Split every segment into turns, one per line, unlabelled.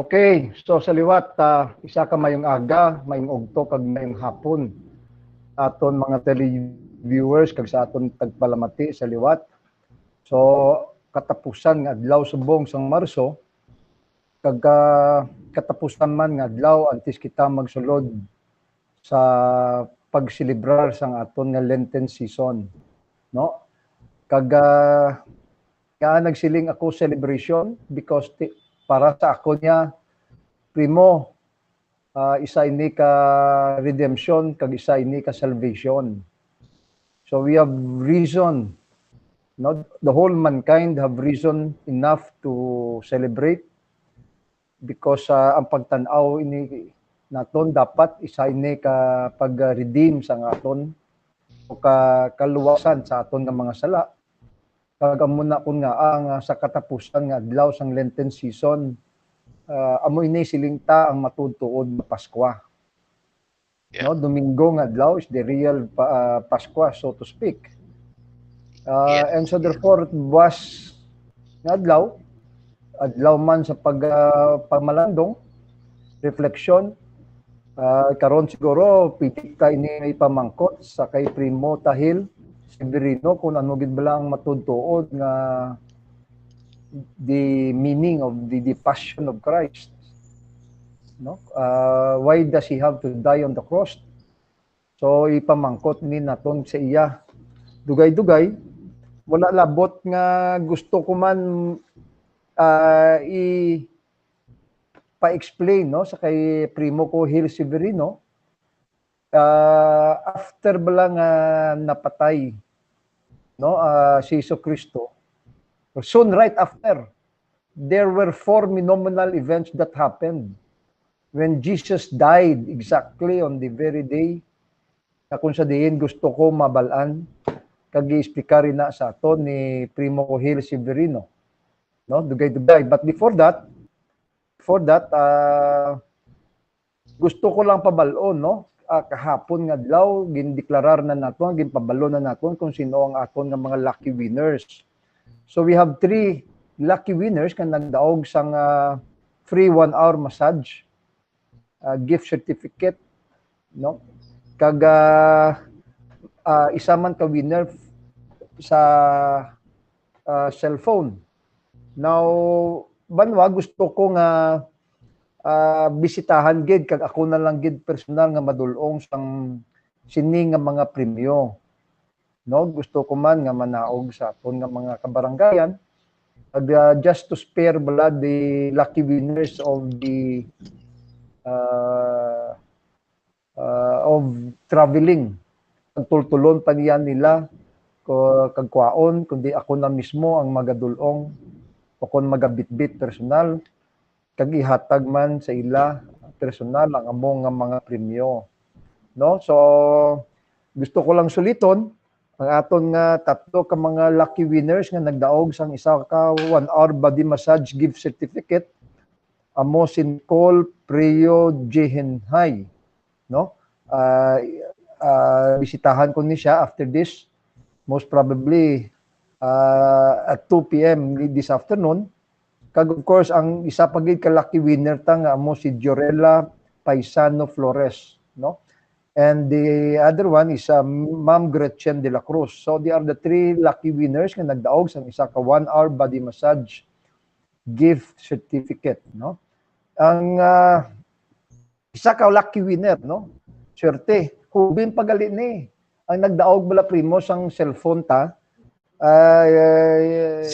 Okay, so sa liwat, isa ka mayong aga, mayong ugto, kag mayong hapon. Aton mga televiewers, kag sa aton tagpalamati sa liwat. So, katapusan nga adlaw subong sang Marso, kag katapusan man nga adlaw antes kita magsulod sa pagselebrar sang aton nga Lenten season, no? Kag nagsiling ako celebration because para sa ako niya primo isa ini ka redemption kag isa ini ka salvation. So we have reason, no? The whole mankind have reason enough to celebrate because ang pagtan-aw ini naton dapat isa ini ka pag-redeem sa aton o kaluwasan sa aton nga mga sala. Kag muna kun nga ang sa katapusan nga adlaw sang Lenten season, amo ini silingta ang matudtuod na Pasko. Yeah. No, Domingo nga adlaw is the real Pasko, so to speak. And so therefore was nga adlaw man sa pagmalandong, refleksyon, karon siguro pitik ka ini ipamangkot sa kay Primo Tahil Severino kung ano gid bala ang matudtuod nga the meaning of the passion of Christ, no? Why does he have to die on the cross? So ipamangkot ni naton sa iya dugay-dugay. Wala labot nga gusto ko man pa-explain, no, sa kay Primo ko Tahil Severino. After bala nga napatay, no, si Jesucristo, soon right after, there were 4 phenomenal events that happened when Jesus died exactly on the very day na kung sa diin gusto ko mabalaan kag i-explica rin na sa aton ni Primo Tahil Severino, no, dugay-dugay. But before that gusto ko lang pabalon, no, kahapon nga adlaw gindeklarar na naton, ginpabalo na naton kung sino ang aton nga mga lucky winners. So we have 3 lucky winners kan nagdaog sang free 1-hour massage, gift certificate, no, kag isa man ka winner sa cellphone. Now banwa gusto ko nga bisitahan gid kag ako na lang gid personal nga madulong sang sini nga mga premyo, no? Gusto ko man nga manaog sa aton nga mga kabaranggayan just to spare bala the lucky winners of the of traveling. Tultulon pa niyan nila kag kwaon kundi ako na mismo ang magadulong o kon magabitbit personal kag ihatag man sa ila personal ang among nga mga premyo, no? So gusto ko lang suliton ang aton nga tatlo ka mga lucky winners nga nagdaog sang isa ka 1-hour body massage gift certificate. Amo Sincol Preo Jehenhay, no? Bisitahan ko ni siya after this, most probably at 2 p.m. this afternoon. Kag of course ang isa pa gid ka lucky winner ta nga amo si Jorella Paisano Flores, no? And the other one is Ma'am Gretchen de la Cruz. So they are the 3 lucky winners nga nagdaog sang isa ka 1-hour body massage gift certificate, no? Ang isa ka lucky winner, no? Swerte, hubin pagali ni. Ang nagdaog bala Primo sang cellphone ta.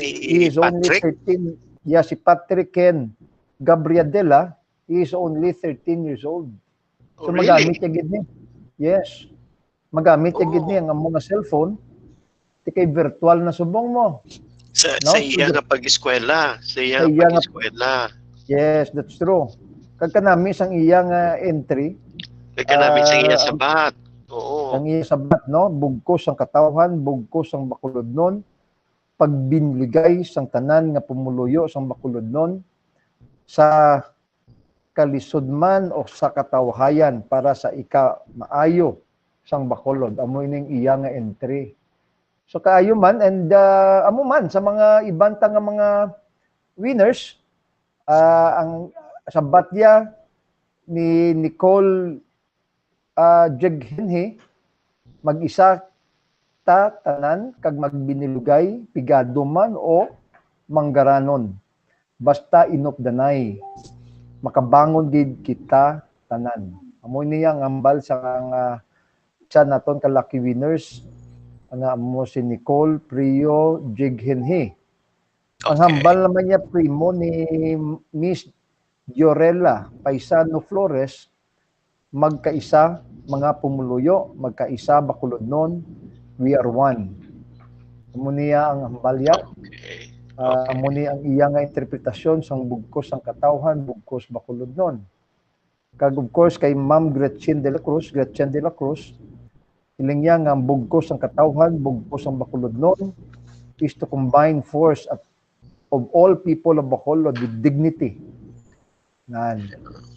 He is only 13. Yeah, si Patrick Ken Gabriadela, he is only 13 years old. So really? Magamit niya gid ni. Yes. Magamit niya gid ni ang mga cellphone. Ti kay virtual na subong mo.
Sa iya nga pag-eskwela. Sa iya nga pag-eskwela.
Yes, that's true. Kag kanami sang iya nga entry.
Kag kanami sang iya sabat. Oo.
Ang iya sabat, no? BUGKOS ang KATAWHAN, BUGKOS ang BACOLODNON. Pagbinligay sang tanan nga pumuluyo sang BACOLODNON sa kalisod man o sa katawhayan para sa maayo sang Bacolod. Amo ining iya nga entry. So kaayo man and amo man sa mga ibang nga mga winners ang sa batya ni Nicole Jeghenhe, mag-isa ta tanan kag magbinilugay pigado man o manggaranon basta inopdanay makabangon gid kita tanan. Amo niya ang ambal sa isa naton ka lucky winners nga amo si Nicole Prio Jighenhe. Ang hambal naman niya primo ni Miss Diorella Paisano Flores, magkaisa mga pumuluyo, magkaisa Bacolodnon, we are one. Amo niya ang hambalya. Amo ni ang iya nga interpretasyon sang bugkos ang katawhan, bugkos Bacolodnon. Kag of course kay Ma'am Gretchen de la Cruz, iling niya nga ang bugkos ang katawhan, bugkos ang Bacolodnon is to combine force of all people of Bacolod with dignity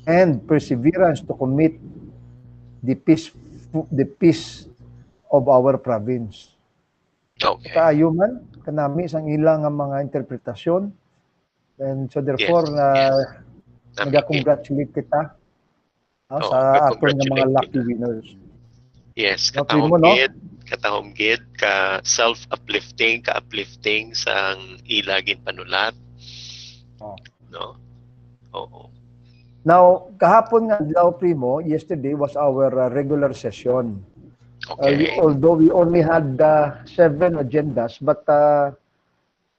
and perseverance to commit the peace of our province. Kaayo man kanami sang ilang nga mga interpretasyon, and so therefore nag-congratulate kita sa aton nga mga lucky winners.
Yes, katahom gid ka self-uplifting, ka-uplifting sang ilagin panulat. No? Oo.
Now, kahapon nga daw primo, yesterday was our regular session. Although we only had 7 agendas, but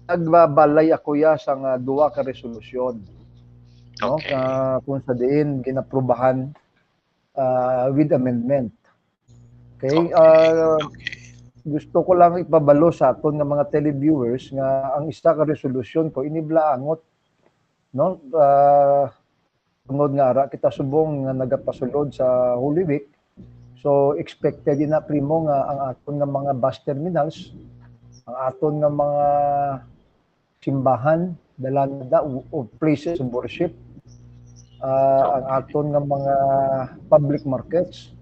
nagbabalay ako sang 2 ka resolusyon. No? Kung sa diin ginaprubahan with amendment. Okay? Gusto ko lang ipabalo sa aton nga mga televiewers nga ang isa ka resolusyon ko iniblaangot, no? Tungod nga ara kita subong nga nagapasulod sa Holy Week. So expected din na primo nga ang aton nga mga bus terminals, ang aton nga mga simbahan, dalanda of places of worship, ang aton nga mga public markets,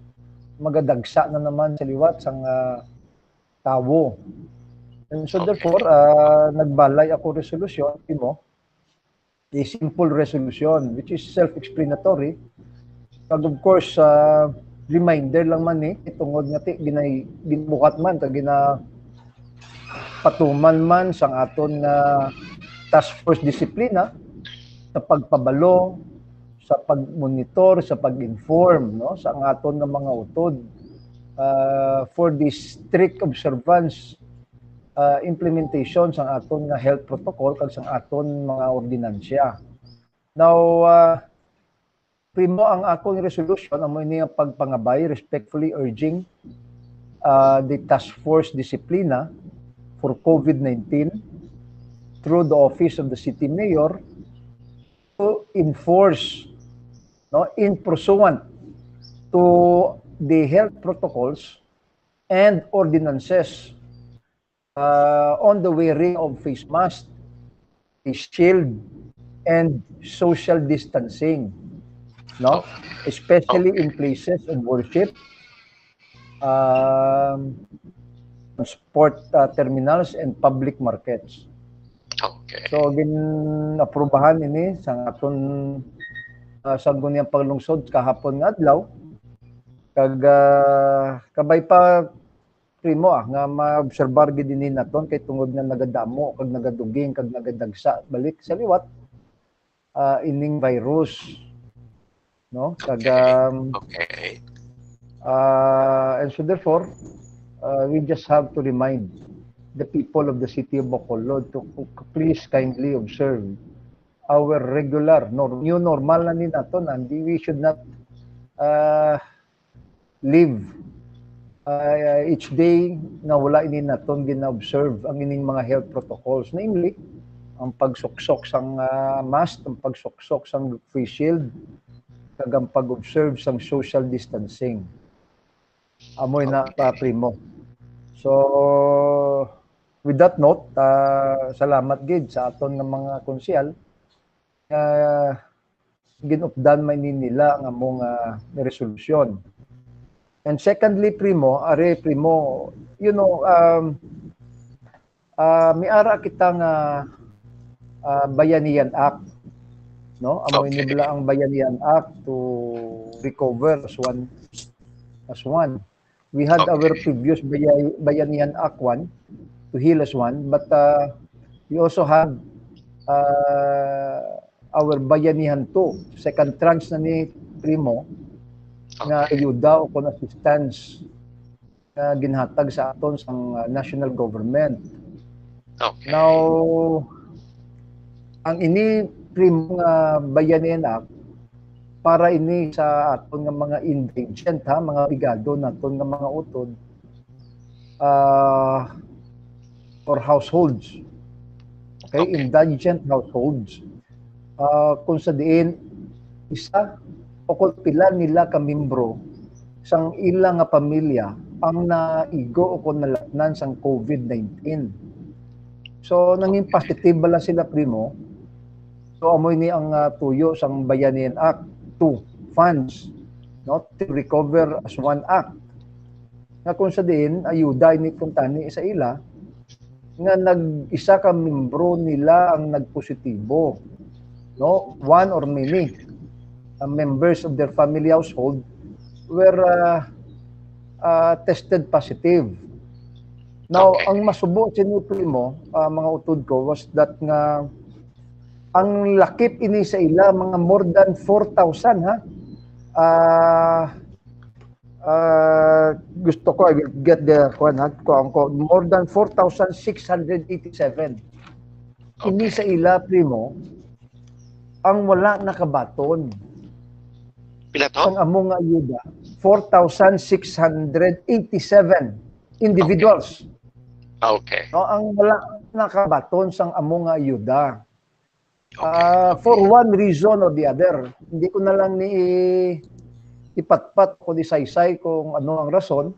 magadagsa na naman sa liwat sang tawo. And so therefore, nagbalay ako resolution, a simple resolution which is self-explanatory. Pag of course, reminder lang man tungod nga ginukat man, patuman man sang aton nga task force disiplina sa pagpabalo, sa pag-monitor, sa pag-inform, no, sa aton nga mga utod for the strict observance implementation sa aton nga health protocol kag sa aton mga ordinansya. Now, primo ang akong resolution amo ini ang pagpangabay, respectfully urging the task force disiplina for COVID-19 through the office of the city mayor to enforce, no, in pursuant to the health protocols and ordinances on the wearing of face mask, face shield, and social distancing, no, especially in places of worship, sport terminals, and public markets. So gin-aprubahan ini sa aton sa guniang paglungsod kahapon nga adlaw, kag kabay pa primo nga maobserbar gid dinhi naton kay tungod nga nagadamo kag nagaduging kag nagadagsa balik sa liwat ining virus, no, kag and so therefore we just have to remind the people of the city of Bacolod to please kindly observe our regular new normal na ni naton, and we should not live each day na wala ini naton gina-observe ang ining mga health protocols, namely ang pagsuksok sang mask, ang pagsuksok sang face shield, kag ang pag-observe sang social distancing. Amoy na primo. So with that note, salamat gid sa aton nga mga konsyal ginupdan man nila ang among resolution. And secondly, primo, you know, miara kita nga Bayanihan Act no? Amoy
Okay.
nibla ang Bayanihan Act to recover as one. We had our previous Bayanihan Act 1 to heal as one, but we also had our Bayanihan 2, second tranche na ni Primo, nga ayuda o kung assistance na ginhatag sa aton sa national government.
Okay.
Now, ang ini Primo nga Bayanihan Act para ini sa aton nga mga indigent, ha, mga bigado naton nga mga utod for households. Okay, indigent households. Kung sa diin isa o kung pila nila ka membro sang ilang nga pamilya ang naigo o kung nalatnan sang COVID-19. So nanging positive bala sila Primo. So amoy ni ang tuyo sang Bayanihan Act 2 funds, no, to recover as one act. Nga kung sa diin ayuda ini kung tani sa ila nga nag-isa ka membro nila ang nagpositibo, no, one or many members of their family household were tested positive. Now, ang masubo sinupli mo, mga utod ko, was that nga ang lakip ini sa ila, mga more than 4,000, ha? Gusto ko, I will get the more than 4,687. Ini sa ila, Primo, ang wala nakabaton.
Pila to?
Ang among ayuda, 4,687 individuals.
Okay.
No, ang wala nakabaton sang among ayuda. For one reason or the other. Hindi ko na lang ni ipatpat ko di saysay kung ano ang rason.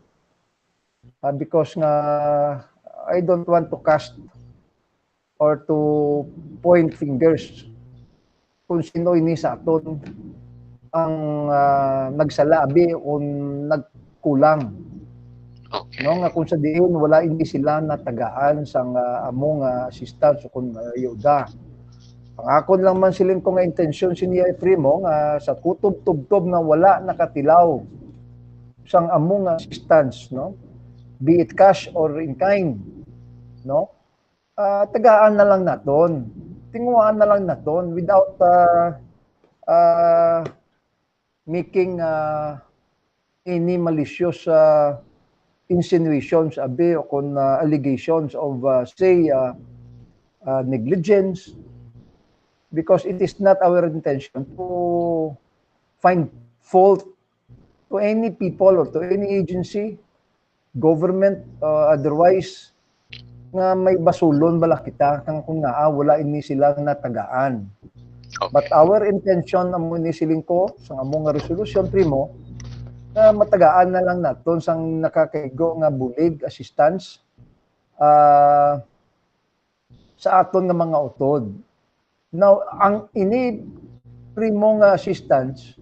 Because nga I don't want to cast or to point fingers kung sino ini sa aton ang nagsalabi o nagkulang. No, nga kung sa diin wala hindi sila natagaan sang among assistance o kung ayuda. Ang akon lang man silin ko nga intensyon siniya Primo nga sa kutob-tubtob na wala nakatilaw sang among assistance, no, be it cash or in kind, no, tagaan na lang naton, tinguan na lang naton without making any malicious insinuations abi o kung allegations of say negligence, because it is not our intention to find fault to any people or to any agency, government, otherwise nga may basulon bala kita kung naa wala ini silang natagaan. But our intention amo ni siling ko sa among resolution Primo na matagaan na lang naton sang nakakaigo nga bulig assistance sa aton nga mga utod. Now, ang ini Primo nga assistance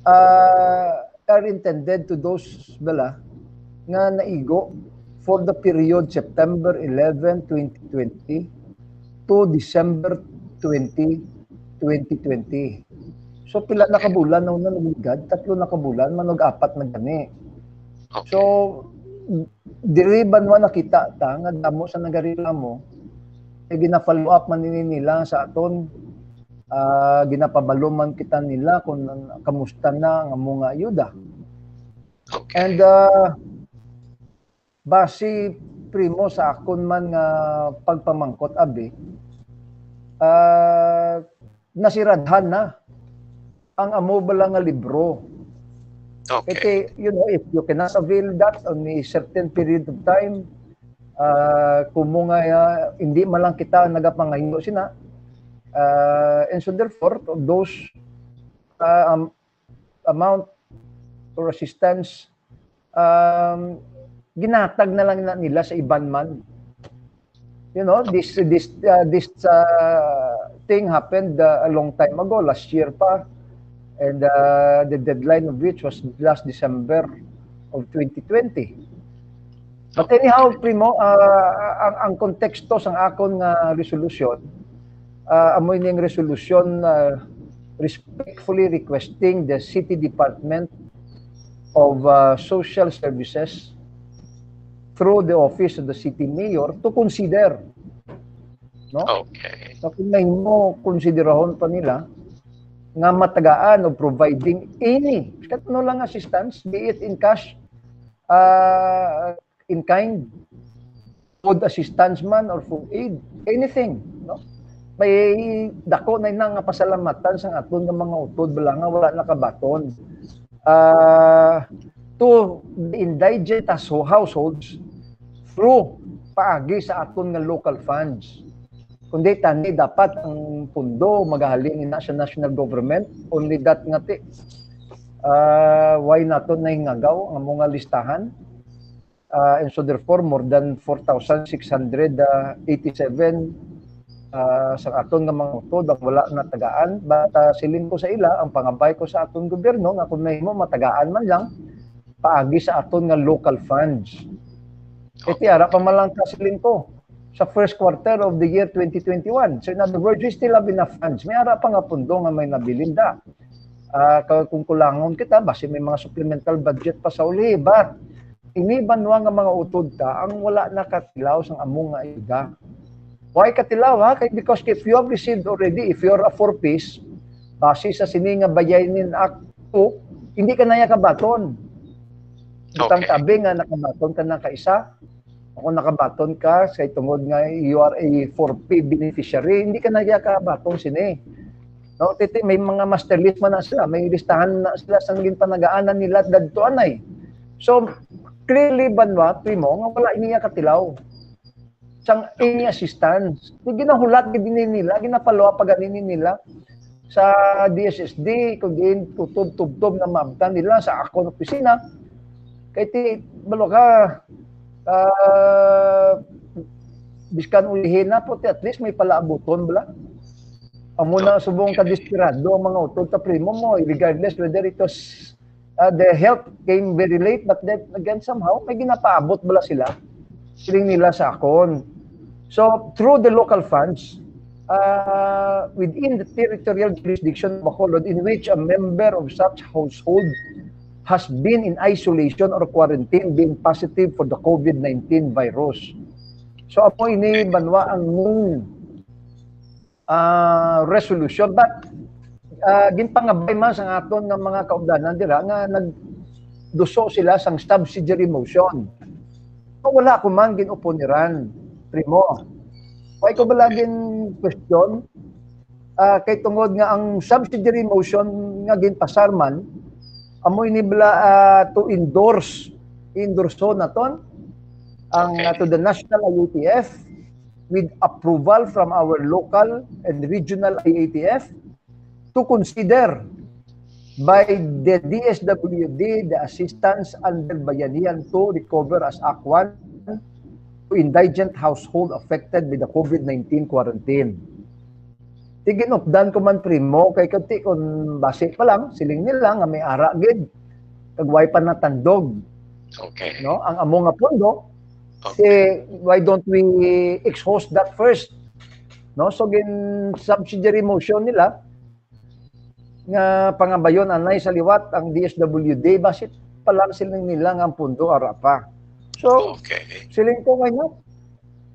are intended to those bala nga naigo for the period September 11, 2020 to December 20, 2020. So pila na kabulan na nagigad, 3 na kabulan, manog-4 na gani. So diri banwa nakita ta nga damo sa nagareklamo gina-follow up man nila sa aton, ginapabalo man kita nila kung kamusta na ang among ayuda. And base Primo sa akon man nga pagpamangkot abi, nasiradhan na ang amo bala nga libro. Iti, you know, if you cannot avail that on a certain period of time, kung mo nga hindi malang kita nagapangahingo sina, and so therefore those amount or assistance ginatag na lang nila sa iban man. You know, this thing happened a long time ago, last year pa, and the deadline of which was last December of 2020. But anyhow, Primo, ang konteksto sang akon nga resolusyon, amoy ning resolusyon respectfully requesting the City Department of Social Services through the Office of the City Mayor to consider, no?
Okay.
So kung mo konsiderahon pa nila nga matagaan of providing any no lang assistance, be it in cash, in kind, food assistance man or food aid, anything, no? May dako na nga pasalamatan sa aton nga mga utod bala nga wala nakabaton. To the indigent households through paagi sa aton nga local funds. Kundi tani dapat ang pundo magahalin ina sa national government, only that nga ti why naton na hingagaw ang mga listahan. And so therefore more than 4,687 sa aton nga mga utod ang wala na tagaan, but silin ko sa ila ang pangabay ko sa aton gobyerno nga kung mahimo matagaan man lang paagi sa aton nga local funds. Iti ara pa man lang kasilin ko sa first quarter of the year 2021. So in other words, we still have enough funds. May ara pa nga pundo nga may nabilinda. Kung kulangon kita, basi may mga supplemental budget pa sa uli. But inibanwa nga mga utod ta ang wala na katilaw sa among nga ayuda. Why katilaw ha? Because if you have received already, if you're a 4-piece, base sa sini nga bayanin Act 2, hindi ka na kabaton. Butang tabi nga nakabaton ka na kaisa. Kung nakabaton ka, sa tungod nga you are a 4P beneficiary, hindi ka na kabaton sini. No, titi, may mga master list man na sila, may listahan na sila sa ginpanagaanan nila dadto anay. So, clearly banwa, primo, nga wala iniya katilaw. Sang any assistance. Hindi ginahulat din nila, ginapalawa pa ganin nila sa DSSD, kung din tutub-tub na maabtan nila sa akong opisina. Kaya ti, balo ka, biskan ulihin na po, at least may palaabuton bala. Ang muna subong ka-desperado ang mga utod ta primo mo, regardless whether it was the help came very late, but then again somehow, may ginapaabot bala sila. Siling nila sa akon. So, through the local funds, within the territorial jurisdiction of Bacolod, in which a member of such household has been in isolation or quarantine being positive for the COVID-19 virus. So, ako ini banwa ang resolution. But, ginpangabay man sa aton ng mga kaugdanan dira nga nagduso sila sang subsidiary motion. Wala ko man ginuponiran, primo. Why ko ba laging question? Kay tungod nga ang subsidiary motion nga ginpasar man, amoy nibla to endorse na ton ang to the national IATF with approval from our local and regional IATF to consider by the DSWD the assistance under Bayanihan to recover as Act 1 to indigent household affected by the COVID-19 quarantine. Tiginupdan ko man primo kay kanti kung base pa lang siling nila nga may ara gid kagway pa na tandog.
Okay.
No, ang amo nga pondo. Okay. Why don't we exhaust that first? No, so gin subsidiary motion nila nga pangabayon anay sa liwat ang DSWD basit pa lang siling nila nga ang pundo ara pa. So, siling ko ngayon.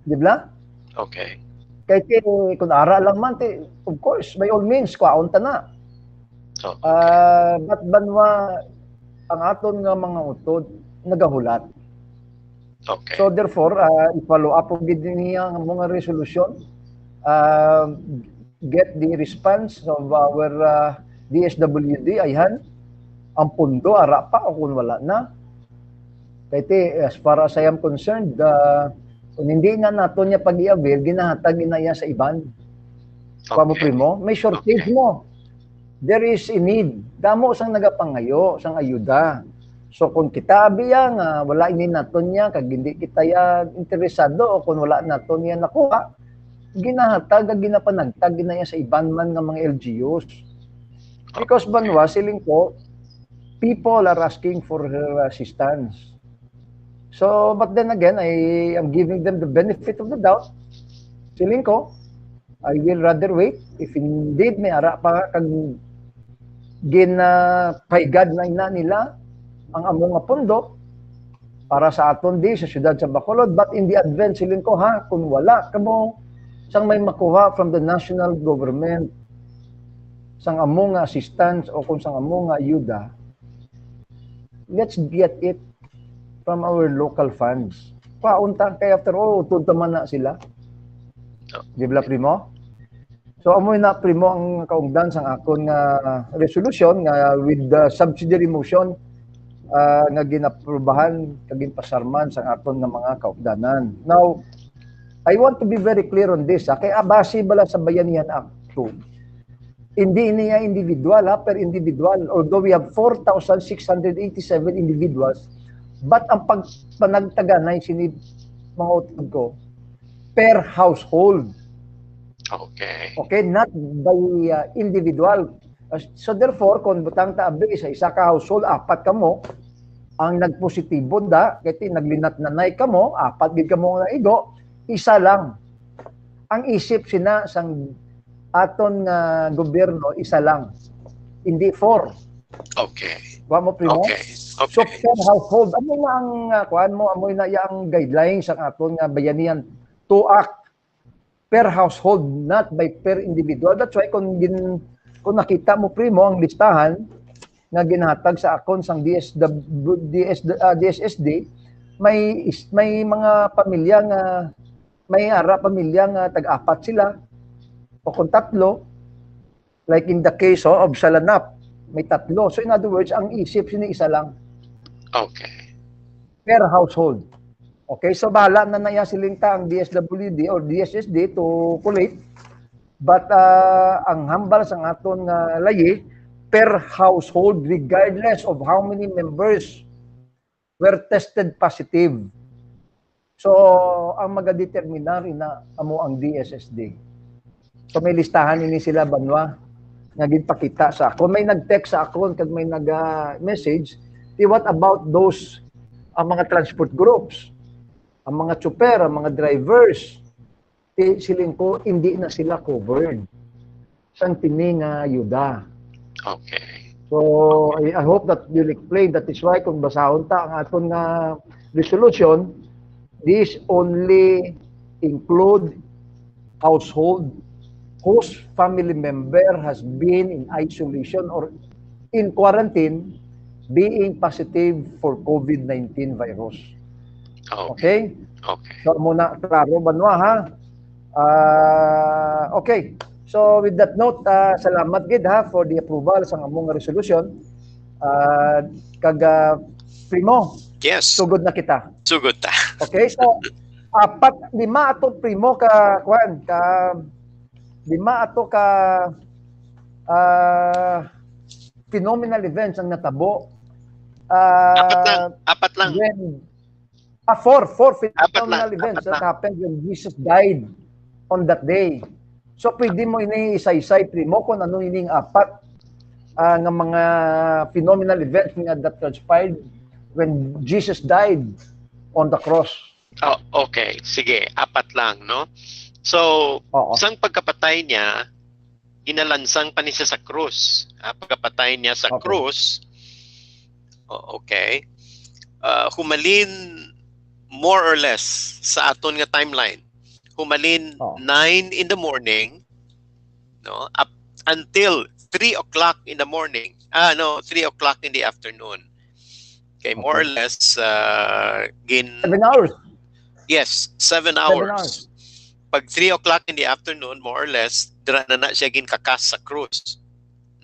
Di ba?
Okay.
Kaya kung ara lang man, of course, by all means, kwaon ta na. But banwa, ang aton nga mga utod, nagahulat.
Okay.
So therefore, i-follow up ang niya ang mga resolution, get the response of our DSWD, ayhan, ang pundo, ara pa, o kung wala na. Kaya as far as I am concerned, kung hindi na nato niya pag-i-avail, ginahatag na iya sa iban. Kwa mo primo, may shortage mo. There is a need. Damo sang nagapangayo, sang ayuda. So kung kita abiya nga wala ini nato niya, kag hindi kita ya interesado, o kung wala nato niya nakuha, ginahatag, ginapanagtag, ginaya sa iban man nga mga LGUs. Because banwa, siling ko, people are asking for her assistance. So, but then again, I am giving them the benefit of the doubt. Siling ko, I will rather wait. If indeed may ara pa kag ginapaigad na ina nila ang among nga pondo para sa aton di sa siyudad sa Bacolod, but in the advance silin ko ha, kung wala kamo sang may makuha from the national government sang among nga assistance o kung sang among nga ayuda, let's get it from our local funds. Paunta kay after all, tunta man na sila. Di ba, Primo? So amoy na, Primo, ang kaungdan sang akon nga resolution nga with the subsidiary motion nga ginaprubahan kagin pasarman sa aton nga mga kaugdanan. Now, I want to be very clear on this. Kay abasi bala sa Bayanihan Act 2. Hindi niya individual, per individual. Although we have 4,687 individuals, but ang panagtaganay sinid mga utod ko, per household.
Okay.
Okay, not by individual. So therefore, kung butang taabi sa isa ka household, apat kamo, ang nagpositibo da, kaya naglinat nanay kamo, apat gid kamo na igo, isa lang. Ang isip sina sang aton gobyerno, isa lang. Hindi 4.
Okay.
Wa mo, Primo?
Okay. Okay.
So per household, amoy na ang kuan mo, amoy na yang guidelines ang aton nga bayanihan to act per household, not by per individual. That's why kung nakita mo, Primo, ang listahan nga ginhatag sa akon sang DSSD, may mga pamilya nga pamilya nga tag-apat sila o kung tatlo, like in the case of Salanap, may tatlo. So in other words, ang isip sini isa lang.
Okay.
Per household. Okay, so bahala na naya silinta ang DSWD or DSSD to collate. But ang hambal sa aton nga layi, per household regardless of how many members were tested positive. So ang magadeterminar ina amo ang DSSD. So may listahan ini sila banwa nga ginpakita sa ako. May nag-text sa ako kag may nag-message, what about those ang mga transport groups? Ang mga tsuper, ang mga drivers, siling ko, hindi na sila covered. Sang tining ayuda.
Okay.
So, I hope that you'll explain. That is why, kung basahon ta ang aton nga resolution, this only include household whose family member has been in isolation or in quarantine being positive for COVID-19 virus. Okay?
Okay.
So muna klaro banwa ha. Okay. So with that note, salamat gid ha for the approval sa among resolution. Primo.
Yes.
Sugod na kita.
Sugod ta.
Okay, so lima ato, Primo, lima ato ka phenomenal events ang natabo.
Apat lang.
Four phenomenal events that happened when Jesus died on that day. So pwede mo ini isa-isay, Primo, kung ano ining apat ng mga phenomenal events that transpired when Jesus died on the cross.
Oh, okay. Sige, apat lang, no? So, sang pagkapatay niya, inalansang pa niya sa krus. Pagkapatay niya sa krus, humalin more or less sa aton nga timeline. Humalin 9 in the morning, no, up until 3 o'clock in the morning. 3 o'clock in the afternoon. Okay, more or less 7
hours.
Yes, 7 hours. Pag 3 o'clock in the afternoon, more or less, dira na siya ginkakas sa krus.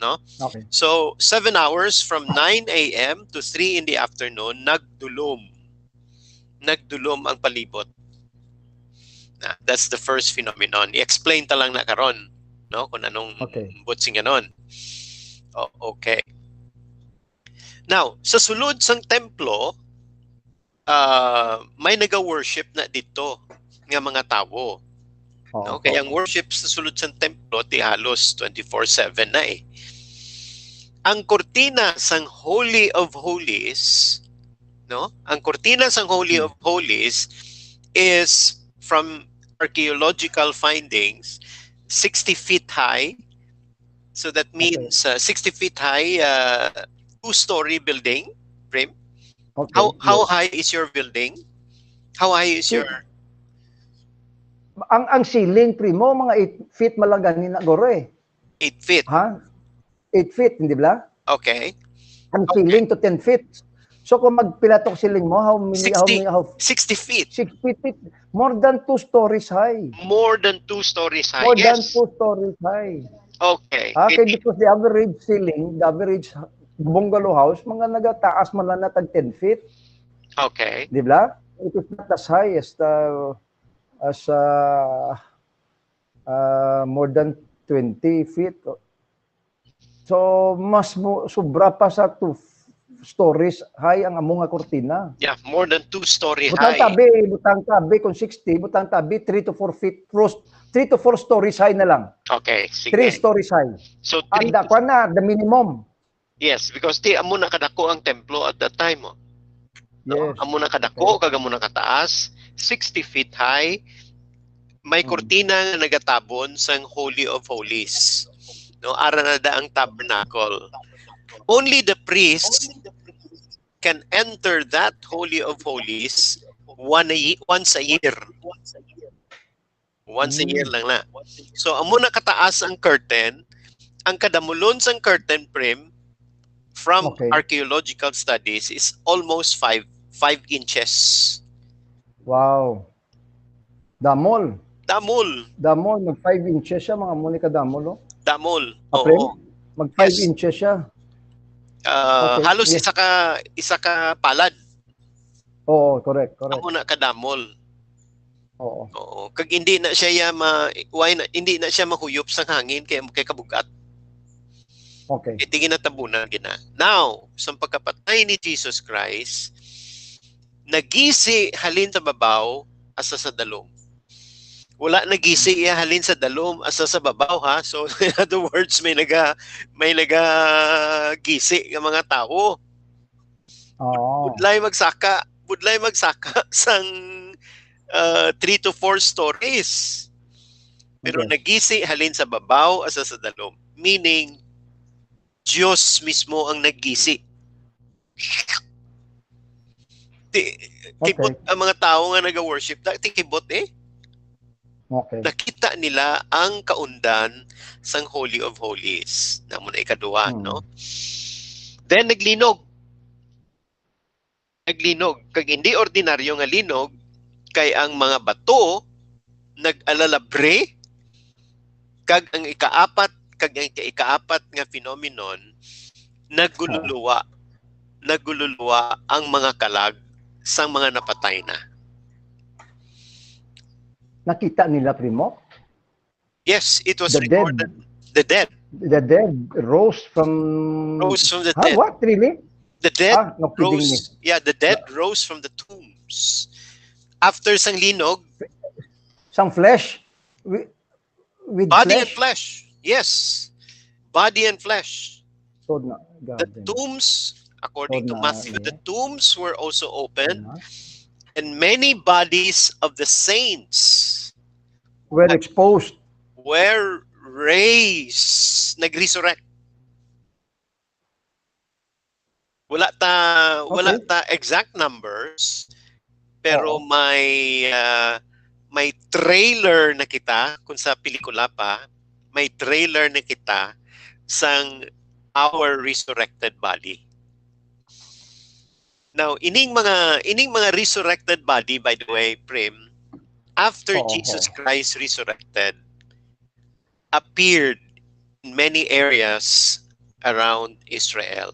No?
Okay.
So, 7 hours from 9 a.m. to 3 in the afternoon, nagdulom ang palibot. That's the first phenomenon. I-explain ta lang na karon, no, kung anong butsing ganon. Okay. Now, sa sulod sang templo, may naga-worship na dito nga mga tawo. No? Kaya ang worship sa sulod sang templo ti halos 24/7 na eh. Ang kortina sang Holy of Holies, no? Ang kortina sang Holy of Holies is from archaeological findings 60 feet high So that means 60 feet high, two-story building, Prim.
Okay.
How
yes.
high is your building? How high is your...
Ang ceiling, primo, mga 8 feet malaganin na goro eh.
8 feet?
Ha? 8 feet, hindi ba?
Okay.
Ang ceiling to 10 feet. So kung magpilatok ceiling mo, how many,
60 feet.
6 feet, more than 2 stories high.
More than 2 stories high.
More than
Yes.
2 stories high.
Okay.
Okay, because the average ceiling, the average bungalow house, mga nagataas man lang na tag 10 feet.
Okay.
Di ba? It is not as high as more than 20 feet. So, mas sobra pa sa 2 stories high ang among nga kortina.
Yeah, more than 2-story
Butang
high.
tabi, kung 60, butang tabi, 3 to 4 feet, 3 to 4 stories high na lang.
Okay,
3
sige.
stories high.
So,
Ang dakwa na, the minimum.
yes, because di amo na kadako ang templo at that time. Oh. No?
Yes.
Amo na kadako, kag amo na kataas, 60 feet high, may kortina nga nagatabon sang Holy of Holies. No, ara na da ang tabernacle. Only the priest can enter that Holy of Holies once a year. Once a year lang na. So, amo na kataas ang curtain, ang kadamulon sang curtain, Prim, from archaeological studies is almost 5 inches.
Wow. Damol. Mag 5 inches siya, mga muni ka damol, oh.
Damol.
Oo. Mag 5 inches siya.
Halos isa ka palad.
Oo, correct.
Amo na ka damol.
Oo.
Kag hindi na siya hindi na siya mahuyop sa hangin kay kabugat.
Okay.
Tingin na tabunan gina. Now, sa pagkapatay ni Jesus Christ, nagisi halin sa babaw asa sa dalom. Wala nagisi halin sa dalom asa sa babaw, ha. So in other words, may naga gisi ng mga tao. Budlay magsaka sang 3 to 4 stories. Pero nagisi halin sa babaw asa sa dalom. Meaning Diyos mismo ang naggisi. Kibot ang mga tao nga nag-worship, kibot eh.
Okay.
Nakita nila ang kaundan sang Holy of Holies. Namo na ikaduwa, no? Then naglinog. Kag hindi ordinaryo nga linog, kay ang mga bato nag-alalabre, kag ang ikaapat nga phenomenon, nagululuwa ang mga kalag sang mga napatay na.
Nakita nila, primo?
Yes, it was recorded. The dead
rose from
the dead.
What, really?
The dead
rose.
Yeah, the dead rose from the tombs. After sang linog,
sang flesh with
body and flesh. Yes, body and flesh.
So,
the tombs, according to Matthew, the tombs were also opened, and many bodies of the saints
were exposed,
were raised, nag-resurrect. Wala ta exact numbers, pero may trailer na kita kung sa pelikula pa, may trailer na kita sang our resurrected body. Now, ining mga resurrected body, by the way, Prim, after Jesus Christ resurrected, appeared in many areas around Israel.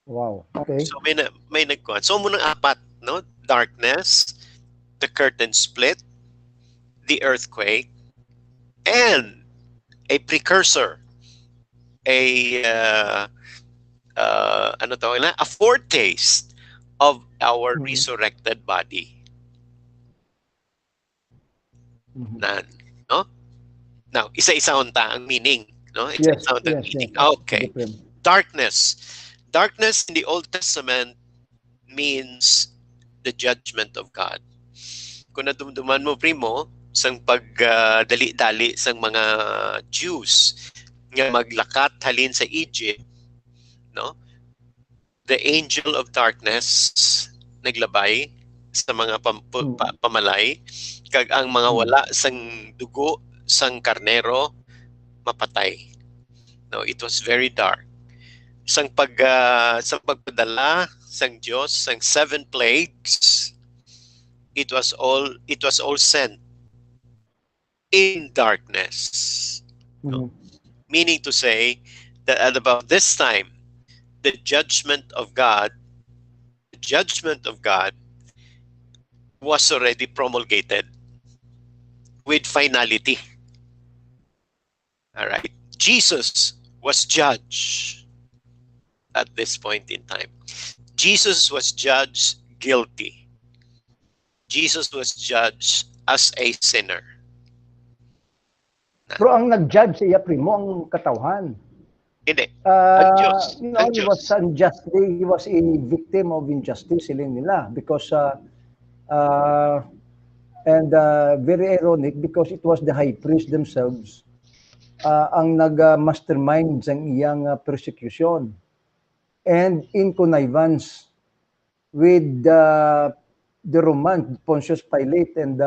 Wow. Okay.
So may nagkuhan. So munang apat, no? Darkness, the curtain split, the earthquake, and a precursor, a foretaste of our resurrected body. No? Now, isa-isa unta ang meaning, no? Isa-isa unta ang meaning. Okay. Darkness in the Old Testament means the judgment of God. Kung nadumduman mo, primo, sang pagdali-dali sang mga Jews nga maglakat halin sa Egypt, no? The angel of darkness naglabay sa mga pamalay, kag ang mga wala sang dugo sang karnero mapatay. No, it was very dark. Sang pagpadala sang Dios sang 7 plagues, it was all sent in darkness. No? Meaning to say that at about this time, the judgment of God was already promulgated with finality. All right. Jesus was judged at this point in time. Jesus was judged guilty. Jesus was judged as a sinner.
Pero ang nag-judge siya primo ang katawhan.
Hindi.
You know, he was unjustly, he was a victim of injustice siling nila because and very ironic because it was the high priest themselves ang nag-mastermind sang iyang persecution and in connivance with the Roman Pontius Pilate and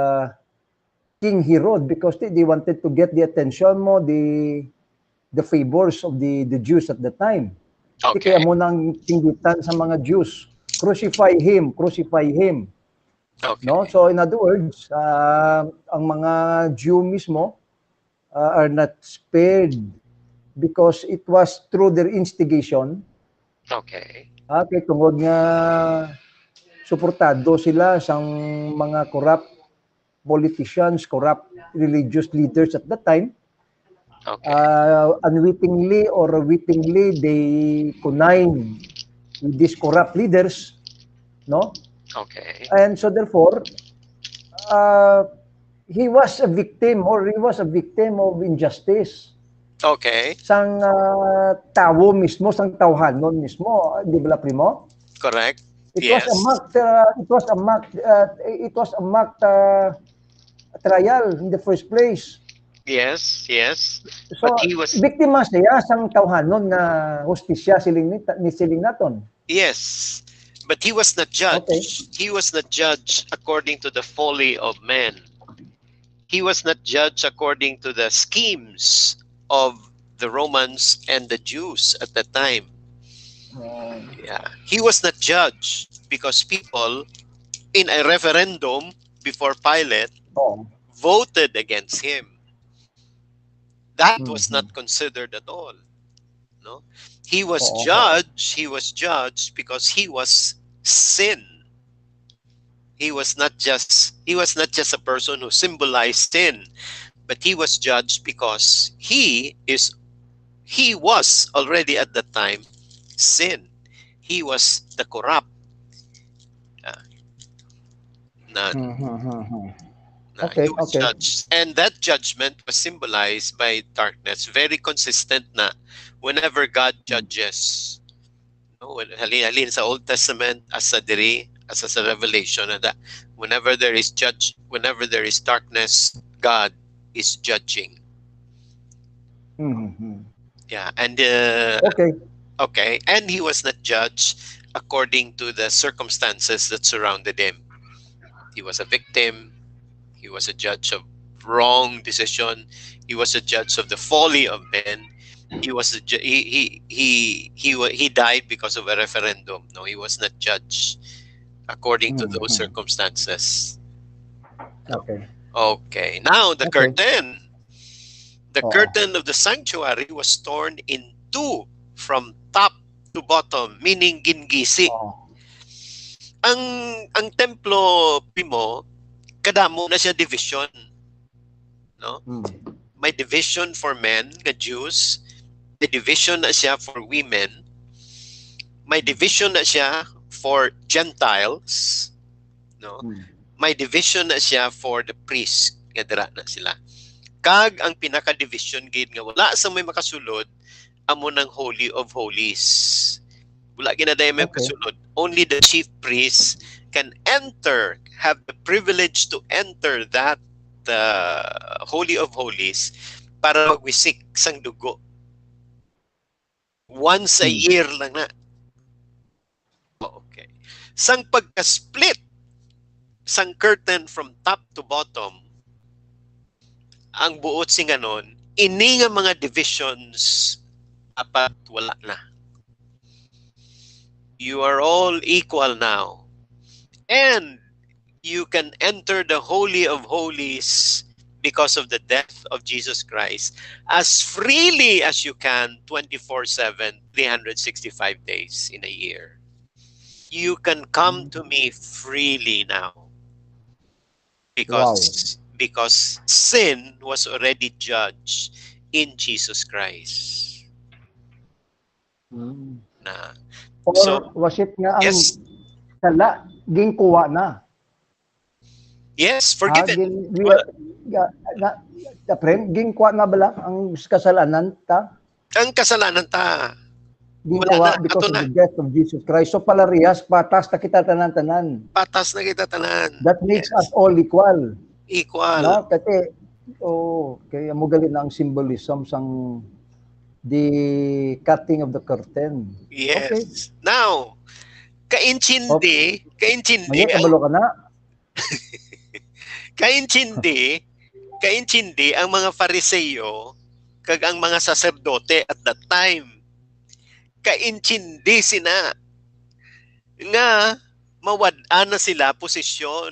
King Herod because they wanted to get the attention mo, the favors of the Jews at the time.
Okay.
Kaya mo nang tinggitan sa mga Jews, crucify him.
Okay.
No? So in other words, ang mga Jew mismo are not spared because it was through their instigation.
Okay.
Kaya tungod nga suportado sila sa mga corrupt politicians, corrupt religious leaders at that time.
Okay.
Unwittingly or wittingly, they connive with these corrupt leaders, no?
Okay.
And so therefore, he was a victim of injustice.
Okay.
Sang tao mismo, sang tawhanon mismo, di ba primo?
Correct.
It
Yes.
was a mock trial in the first place.
Yes.
So,
But he was
biktima siya sang tawhanon nga hustisya siling naton.
Yes. But he was not judged.
Okay.
He was not judged according to the folly of men. He was not judged according to the schemes of the Romans and the Jews at that time. Yeah. He was not judged because people in a referendum before Pilate voted against him. That was not considered at all. No? He was judged because he was sin. He was not just a person who symbolized sin, but he was judged because he was already at that time sin. He was the corrupt. He was judged. And that judgment was symbolized by darkness. Very consistent na whenever God judges. No, halin sa Old Testament as sa Revelation, that whenever there is darkness, God is judging. Yeah, and okay, and he was not judged according to the circumstances that surrounded him. He was a victim. He was a judge of wrong decision. He was a judge of the folly of men. He was he died because of a referendum. No, he was not judged according to those circumstances. Okay. Now the curtain. The curtain of the sanctuary was torn in two from top to bottom, meaning gingisi. Ang templo primo, kadamo na siya division. No? May division for men, the Jews. May division na siya for women. May division na siya for Gentiles. No? May division na siya for the priests. Kadara na sila. Kag ang pinaka-division gid nga wala sa may makasulod amo ng Holy of Holies. Wala ginaday may makasulod. Only the chief priests can enter, have the privilege to enter that Holy of Holies para magwisik sang dugo. Once a year lang na. Okay. Sang pagka-split sang curtain from top to bottom, ang buot sing ganon, ini nga mga divisions dapat wala na. You are all equal now. And you can enter the Holy of Holies because of the death of Jesus Christ as freely as you can 24/7, 365 days in a year. You can come to me freely now because sin was already judged in Jesus Christ. Na.
Or
So,
was it nga ang
yes.
sala ginkuha na?
Yes, forgiven.
Ginkuha na bala ang kasalanan ta?
Ang kasalanan ta.
Ginkuha because of the death of Jesus Christ. So palarihas, patas na kita tanan-tanan.
Patas na kita tanan.
That makes us all equal.
Equal.
No? Kasi, kaya mo galing na ang symbolism sang the cutting of the curtain.
Yes.
Okay.
Now, kaintindi
kabalo ka na.
kaintindi ang mga Fariseo kag ang mga saserdote at that time. Kaintindi sina nga mawad-an na sila posisyon.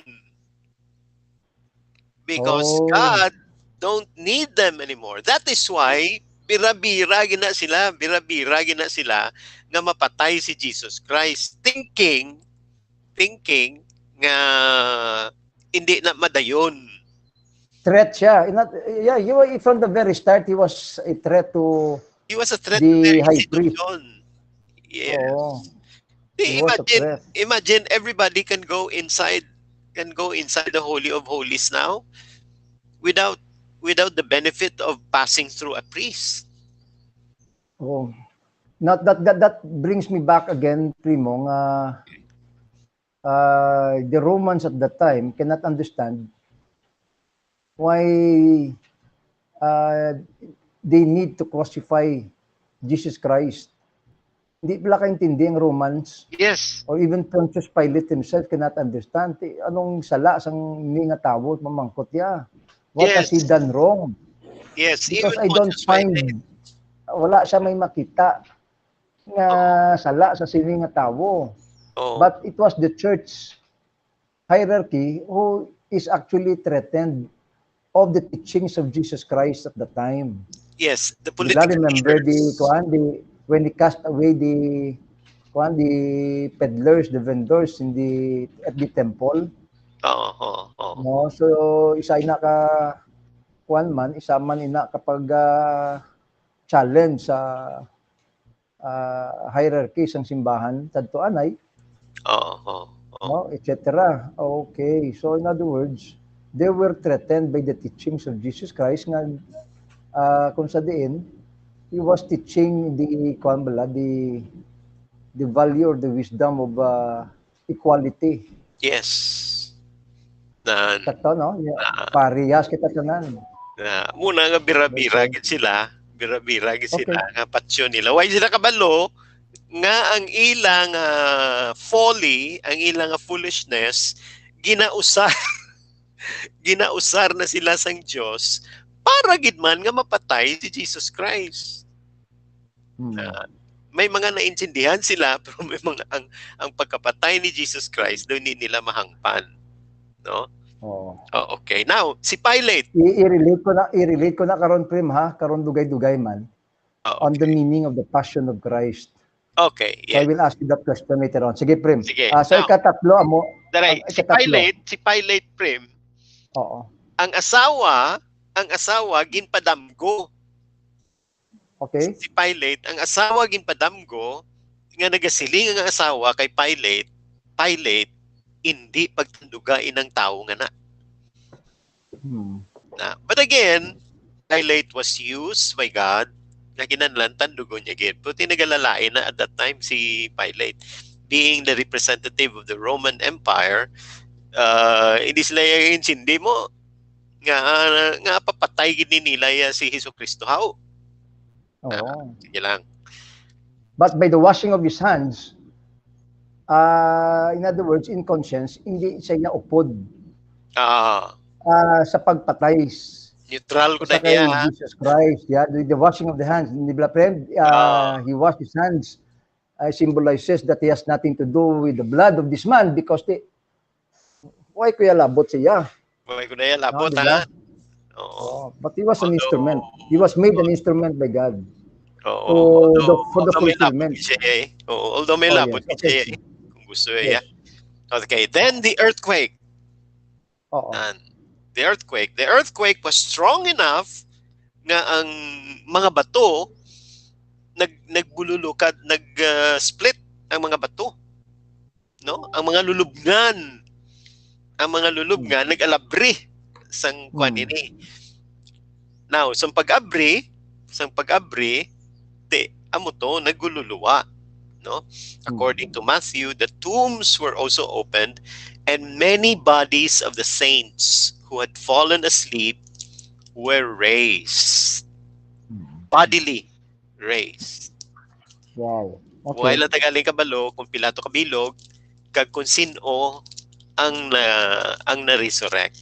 Because God don't need them anymore. That is why bira-bira gina sila nga mapatay si Jesus Christ, thinking nga hindi na madayon.
Threat siya. From the very start, he was a threat to
the
high priest.
Yes. Imagine everybody can go inside the Holy of Holies now without the benefit of passing through a priest.
That brings me back again, Primo. The Romans at that time cannot understand why they need to crucify Jesus Christ. Hindi pala kaintindi ang Romans.
Yes.
Or even Pontius Pilate himself cannot understand. Anong sala sang ni nga tawo mamangkot ya? What has he done wrong?
Yes.
Because I don't find wala siya may makita nga sala sa sini nga tawo. But it was the church hierarchy who is actually threatened of the teachings of Jesus Christ at the time.
Yes, the political
remember
leaders.
When they cast away the peddlers, the vendors at the temple. No, so isa man ina kapag challenge sa hierarchy sang simbahan tadto anay. No, etc. Okay, so in other words, they were threatened by the teachings of Jesus Christ nga kung sa diin he was teaching the value or the wisdom of equality.
Yes.
Sakto, no? Parehas kita tanan.
Muna nga bira-bira gid sila nga patsyon nila. Why sila kabalo nga ang ilang folly, ang ilang foolishness ginausar na sila sang Dios para gid man nga mapatay si Jesus Christ. May mga naintindihan sila pero may mga ang pagkapatay ni Jesus Christ daw hindi nila mahangpan. No? Okay. Now, si Pilate.
I-relate ko na karon Prim ha, karon dugay-dugay man. On the meaning of the passion of Christ.
Okay.
So I will ask you that question later on. Sige Prim.
Sige.
So ikatatlo amo.
Si Pilate Prim. Ang asawa ginpadamgo.
Okay.
Si Pilate, ang asawa ginpadamgo nga nagasiling ang asawa kay Pilate hindi pagtandugain ng tao nga na. But again, Pilate was used by God na kinanlan tandugon niya gid. Pero tinagalalain na at that time si Pilate being the representative of the Roman Empire, hindi sila hindi mo nga papatay gid nila si Hesukristo how.
Oo.
Sige lang.
But by the washing of his hands, in other words, in conscience, hindi siya naupod sa pagpatay
Neutral ko na
sa kay
niya.
Jesus Christ. Yeah, the washing of the hands. Hindi ba, friend? He washed his hands. Symbolizes that he has nothing to do with the blood of this man because why kuya labot siya?
Why ko na yan labot,
diba?
Oo.
But he was an instrument. He was made an instrument by God.
Oo.
For the fulfillment.
Although may labot siya kung gusto niya. Okay, then the earthquake. And the earthquake was strong enough nga ang mga bato nagbululukad, nag-split ang mga bato. No? Ang mga lulubngan nag-alabri sang kwan ini. Now, sang pag-abri, amo to nagululuwa, no? According to Matthew, the tombs were also opened and many bodies of the saints who had fallen asleep were raised. Bodily raised.
Wow. Okay.
Buhay lang tagaling kabalo kung pilato kabilog kag kung sino ang na-resurrect.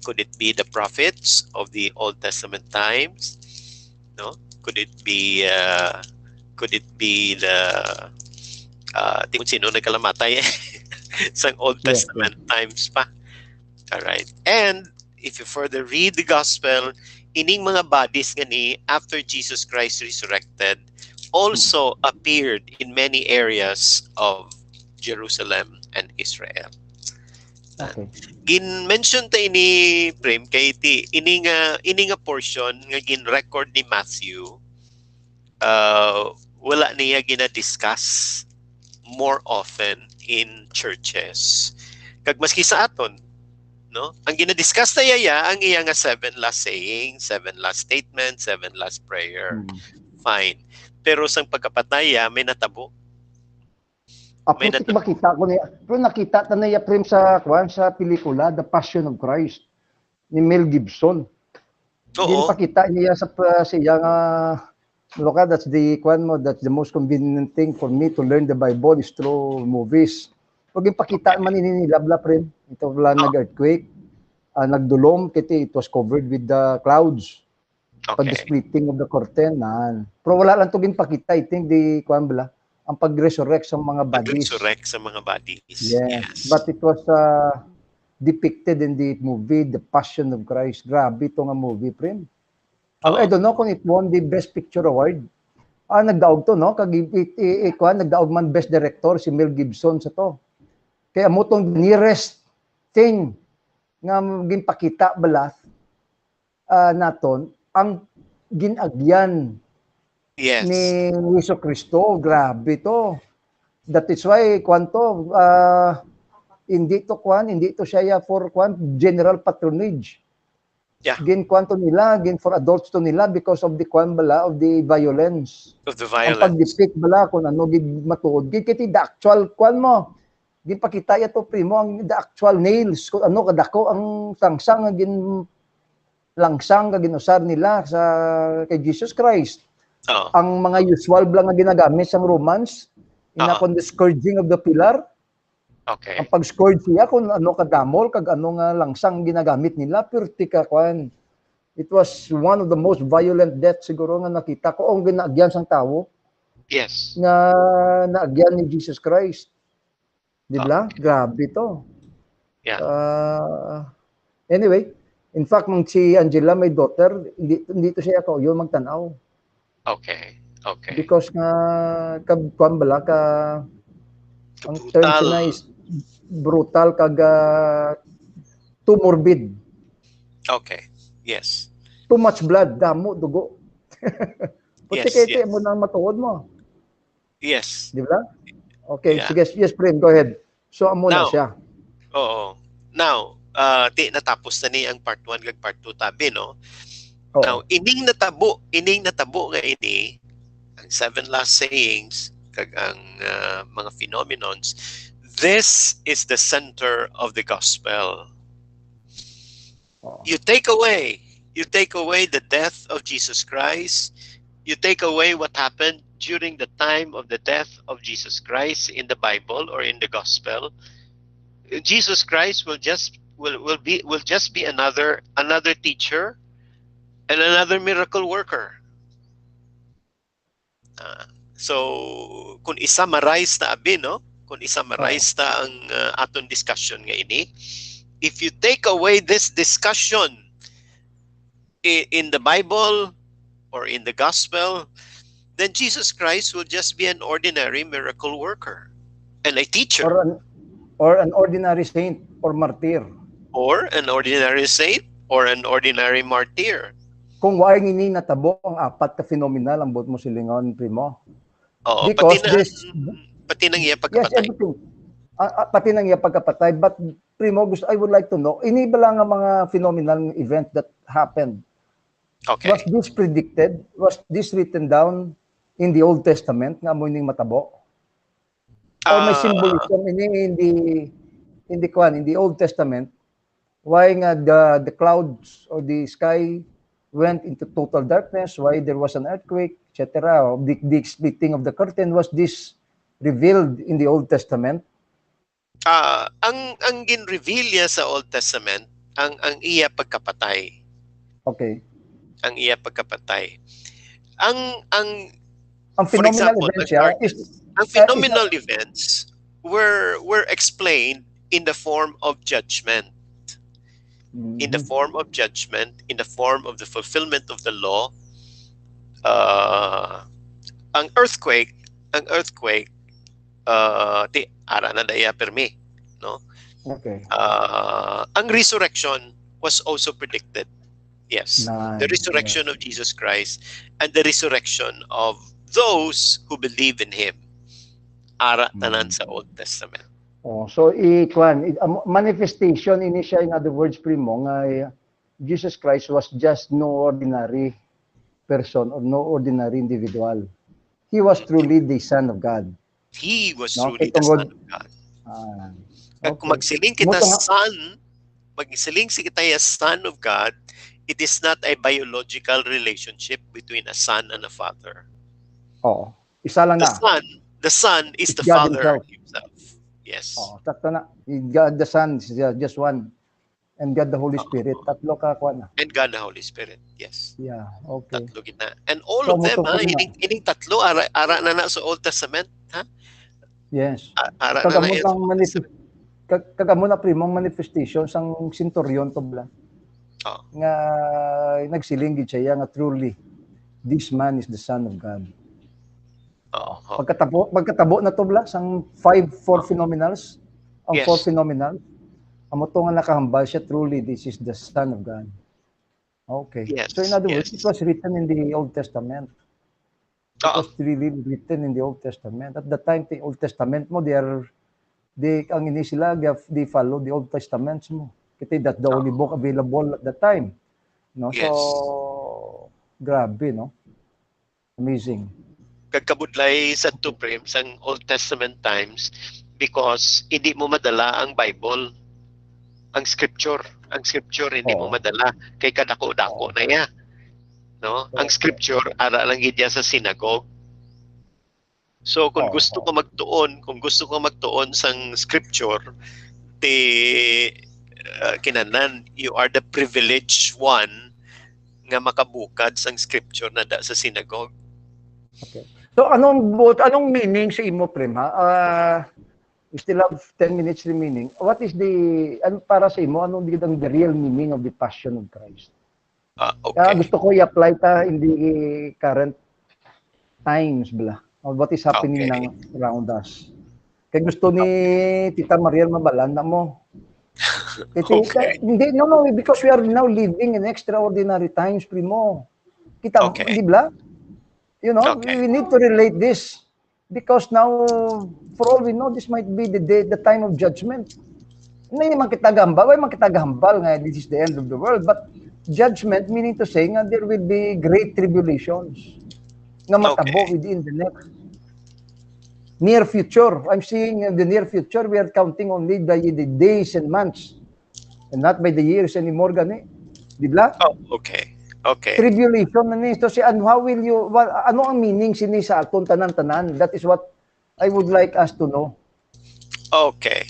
Could it be the prophets of the Old Testament times? No? Could it be the kung sino nagkalamatay sa Old Testament times pa. All right. And if you further read the gospel, ining mga bodies gani after Jesus Christ resurrected also appeared in many areas of Jerusalem and Israel.
Okay.
Gin-mention ta ini Prem kay ini nga portion nga gin-record ni Matthew wala niya gina-discuss more often in churches. Kag maski sa aton, no? Ang gina-discuss na ang iya nga 7 last saying, 7 last statement, 7 last prayer. Fine. Pero sang pagkapataya may natabo.
Makita ko niya. Pero nakita ta niya Prem sa pelikula The Passion of Christ ni Mel Gibson. Din pakita niya sa siya nga look, that's the most convenient thing for me to learn the Bible is through movies. Pag ipakita man ininilabla Prem, ito wala nag-earthquake, nagdulom kiti it was covered with the clouds. Pag the splitting of the curtain, pero wala lang to ginpakita, I think ang pag-resurrect sa mga bodies.
Pag-resurrect sa mga bodies.
Yes. But it was depicted in the movie The Passion of Christ. Grabe ito nga movie, Prem. I don't know kung it won the Best Picture Award. Nagdaog to, no? Nagdaog man Best Director si Mel Gibson sa to. Kaya mo tong nearest thing nga ginpakita bala naton ang ginagyan ni Hesukristo. Grabe to. That is why hindi to siya for general patronage. Gin nila, for adults to nila because of the of the violence. Ang pag-depict bala kung ano gid matuod. Gid kiti the actual mo. Gin pakita to Primo ang the actual nails kung ano kadako ang sangsang gin langsang nga ginusar nila kay Jesus Christ. Ang mga usual lang nga ginagamit sa Romans, inakon the scourging of the pillar.
Okay.
Ang pag-scourge siya kung ano kadamol, kag ano nga langsang ginagamit nila, purti ka kwan. It was one of the most violent deaths siguro nga nakita ko ang ginaagyan sang tao.
Yes.
Nga naagyan ni Jesus Christ. Di ba? Grabe to.
Yeah.
Anyway, in fact, si Angela, my daughter, hindi to siya yun magtanaw.
Okay.
Because nga, ang term siya is brutal, too morbid.
Okay. Yes.
Too much blood, damo, dugo. Puti kayo mo nang matuod mo.
Yes.
Di ba? Okay, sige, yes, Prem, go ahead. So, amo na siya.
Oo. Now, natapos na ni ang part 1 kag part 2 tabi, no? Now, ining natabo nga ini ang 7 last sayings kag ang mga phenomenons. This is the center of the gospel.
Oo.
You take away the death of Jesus Christ. You take away what happened during the time of the death of Jesus Christ in the Bible or in the gospel. Jesus Christ will just be another teacher and another miracle worker. So kung i-summarize ta abi, no? Kung i-summarize ta ang aton discussion nga ini, if you take away this discussion in the Bible or in the gospel, then Jesus Christ will just be an ordinary miracle worker and a teacher.
Or an ordinary saint or martyr.
Or an ordinary saint or an ordinary martyr.
Kung waay ngini natabo ang apat ka phenomenal ang bot mo silingon, Primo.
Oo,
Because
pati nang iya
yes,
pagkapatay.
everything. Pati nang iya pagkapatay. But Primo, I would like to know, ini ba lang ang mga phenomenal event that happened?
Okay.
Was this predicted? Was this written down in the Old Testament nga mo ning matabo? Or may symbolism in the Old Testament, why nga the clouds or the sky went into total darkness, why there was an earthquake, etc. The splitting of the curtain, was this revealed in the Old Testament?
Ang gin-reveal niya sa Old Testament, ang iya pagkapatay.
Okay.
Ang iya pagkapatay. Ang
For example,
ang phenomenal events were explained in the form of judgment. In the form of judgment, in the form of the fulfillment of the law. Ang earthquake, ti ara na daya permi, no?
Okay.
Ang resurrection was also predicted. Yes.
Nice.
The resurrection of Jesus Christ and the resurrection of those who believe in him. Ara tanan sa Old Testament.
Oh, so manifestation ini siya, in other words, Primo, nga Jesus Christ was just no ordinary person or no ordinary individual. He was truly the Son of God.
He was truly the Son of God.
Okay.
Kung magsiling kita Son of God, it is not a biological relationship between a son and a father.
Oh, isa lang na.
The Son is the
God
Father
himself.
Yes.
Oh, sakto na. God the Son is just one. And God the Holy Spirit. Tatlo ka kuan na.
And God the Holy Spirit. Yes.
Yeah, okay.
Tatlo gina. And all of them, ining tatlo, ara na sa Old Testament, ha?
Yes.
Ara na
Kagamo na primong manifestation sang centurion to bla. Nga nagsiling gid siya nga truly this man is the Son of God. Pagkatabo na to bla sang 4 phenomenals. Ang 4 phenomenal. Amo to nga nakahambal siya, truly this is the Son of God. Okay.
Yes.
So in other words, it was written in the Old Testament. It was really written in the Old Testament. At the time, the Old Testament mo, they follow the Old Testaments mo. Kasi that's the only book available at that time. No?
Yes.
So, grabe, no? Amazing.
Kagkabudlay sa Tuprim sang Old Testament times because hindi mo madala ang Bible, ang scripture hindi mo madala kay kadako-dako na ya, no? Ang scripture ara lang gid sa synagogue. So kung gusto ko magtuon sang scripture, kinanan you are the privileged one nga makabukad sang scripture na da sa synagogue.
Okay. So anong meaning sa imo, Prem, ha? We still have 10 minutes remaining. What is para sa imo, anong the real meaning of the Passion of Christ?
Okay.
Gusto ko i-apply ta in the current times, bala. What is happening around us. Kaya gusto ni Tita Mariel mabalan na mo. Hindi, no, because we are now living in extraordinary times, Primo. Kita, hindi ba? You know, we need to relate this. Because now, for all we know, this might be the time of judgment. Hindi man kita gambal nga this is the end of the world. But judgment, meaning to say nga there will be great tribulations nga matabo within the next near future. I'm seeing in the near future, we are counting only the days and months And not by the years anymore, gani. Di ba?
Oh, okay. Okay.
Tribulation na ni. So, and how will you, ano ang meaning sini sa aton tanan-tanan? That is what I would like us to know.
Okay.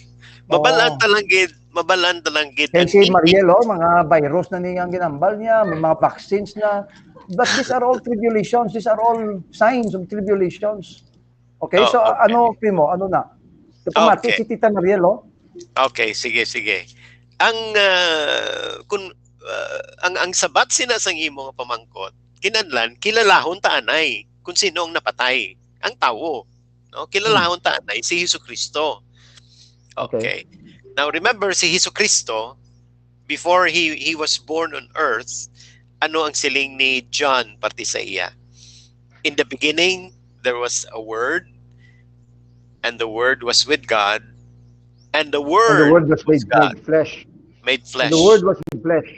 Mabalaan talanggid
Kaya si Mariel, mga virus na niyang ginambal niya, may mga vaccines na. But these are all tribulations. These are all signs of tribulations. Okay, so
okay.
ano, Primo, ano na? Pamati si Tita Mariel,
Okay, sige. Ang ang sabat sinasang imong pamangkot, kinanlan kilalahon ta anay kung sino ang napatay, ang tawo. No, kilalahon ta anay si Hesukristo. Okay. Now remember si Hesukristo, before he was born on earth, ano ang siling ni John parte sa iya? In the beginning there was a word, and the word was with God, and the word
was made flesh.
Made flesh.
And the word was made flesh.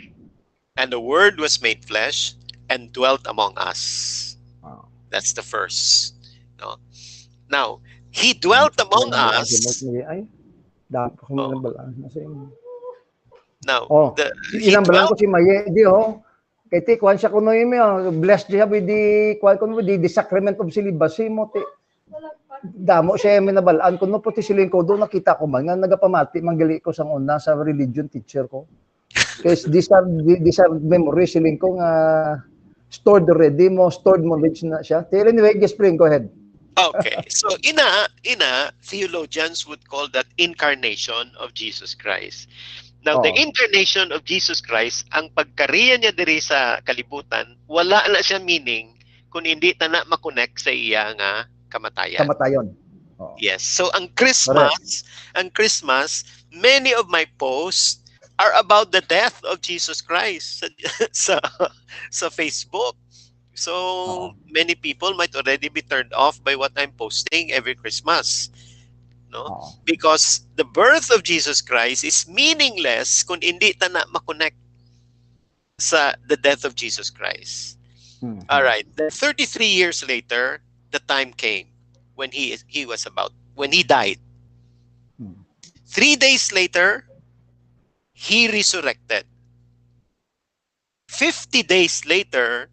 And the word was made flesh and dwelt among us.
Wow.
That's the first. No? Now, he dwelt among us. Now, he
dwelt. Si Maye, di kay ti kwan siya kuno imi, blessed siya with the sacrament of celibacy mo ti. Damo siya minabalaan kuno po ti siling ko do nakita ko man nga nagapamati manggali ko sang una sa religion teacher ko. Because these are memories siling ko nga stored already mo, stored knowledge na siya. Anyway, Spring, go ahead.
Okay. So theologians would call that incarnation of Jesus Christ. Now, the incarnation of Jesus Christ, ang pagkariya niya diri sa kalibutan, wala na siya meaning kung hindi ta na makonect sa iya nga kamatayan.
Kamatayon.
Yes. So ang Christmas, many of my posts are about the death of Jesus Christ sa Facebook. So many people might already be turned off by what I'm posting every Christmas. No? Because the birth of Jesus Christ is meaningless kung hindi ta na makonect sa the death of Jesus Christ. All right. Then 33 years later, the time came when he died. 3 days later, he resurrected. 50 days later,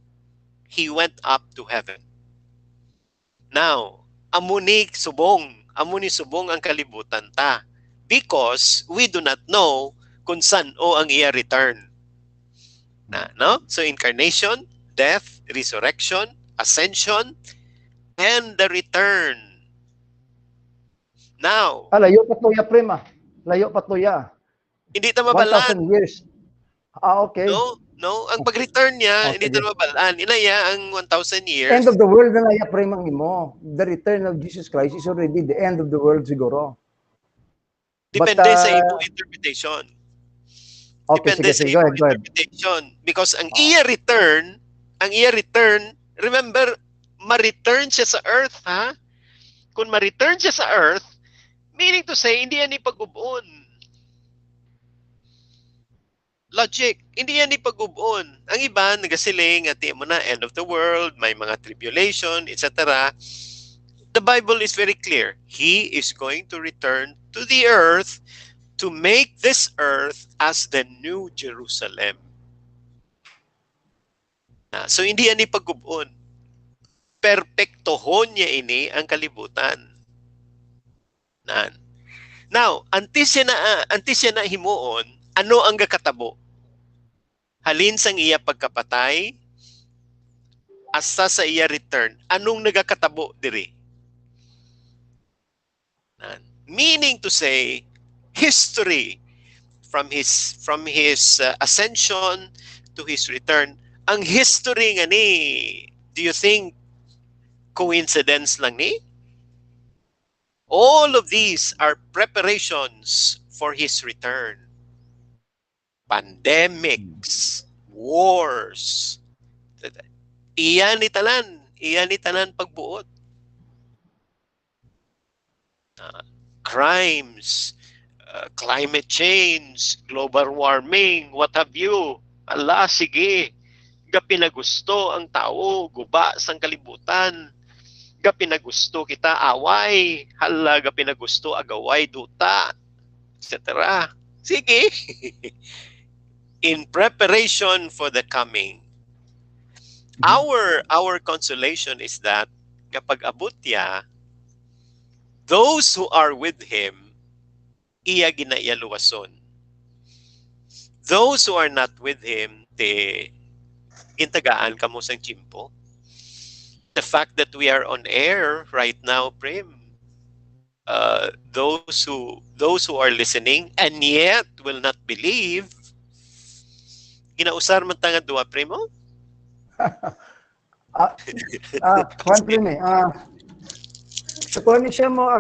he went up to heaven. Now, amuni subong ang kalibutan ta, because we do not know kung saan ang iya return. No? So incarnation, death, resurrection, ascension, and the return. Now,
layo patuya prima. Layo patuya.
Hindi ta mabalaan.
1,000 years. Okay.
No, ang pag-return niya, hindi ta mabalaan. Inaya ang 1,000 years.
End of the world na laya primang imo. The return of Jesus Christ is already the end of the world siguro.
Depende sa imong interpretation.
Okay,
Depende
sige,
sa
go ahead.
interpretation. Because ang iya return, remember, ma-return siya sa earth, ha? Kung ma-return siya sa earth, meaning to say, hindi yan ipag-ubon. Logic, hindi yan ipag-ubon. Ang iba, nagasiling, at mo na, end of the world, may mga tribulation, etc. The Bible is very clear. He is going to return to the earth to make this earth as the new Jerusalem. So, hindi yan ipag-ubon. Perpektohon niya ini ang kalibutan. Now, antes siya na himuon, ano ang gakatabo? Halin sang iya pagkapatay, asa sa iya return, anong nagakatabo diri? Meaning to say, history from his ascension to his return, ang history nga ni, do you think coincidence lang ni? All of these are preparations for his return. Pandemics, wars, iyan ni tanan pagbuot. Crimes, climate change, global warming, what have you. Ala, sige. Gapinagusto ang tao, guba sang kalibutan. Gapinagusto kita away. Hala, gapinagusto agaway duta, etc. Sige. In preparation for the coming. Our consolation is that kapag abot niya, those who are with him, iya ginaiyaluwason. Those who are not with him, gintagaan kamo sang chimpo. The fact that we are on air right now, Prim, those who are listening and yet will not believe, ginausar man tanga duwa, Primo?
Juan Prime, sa kuha siya mo,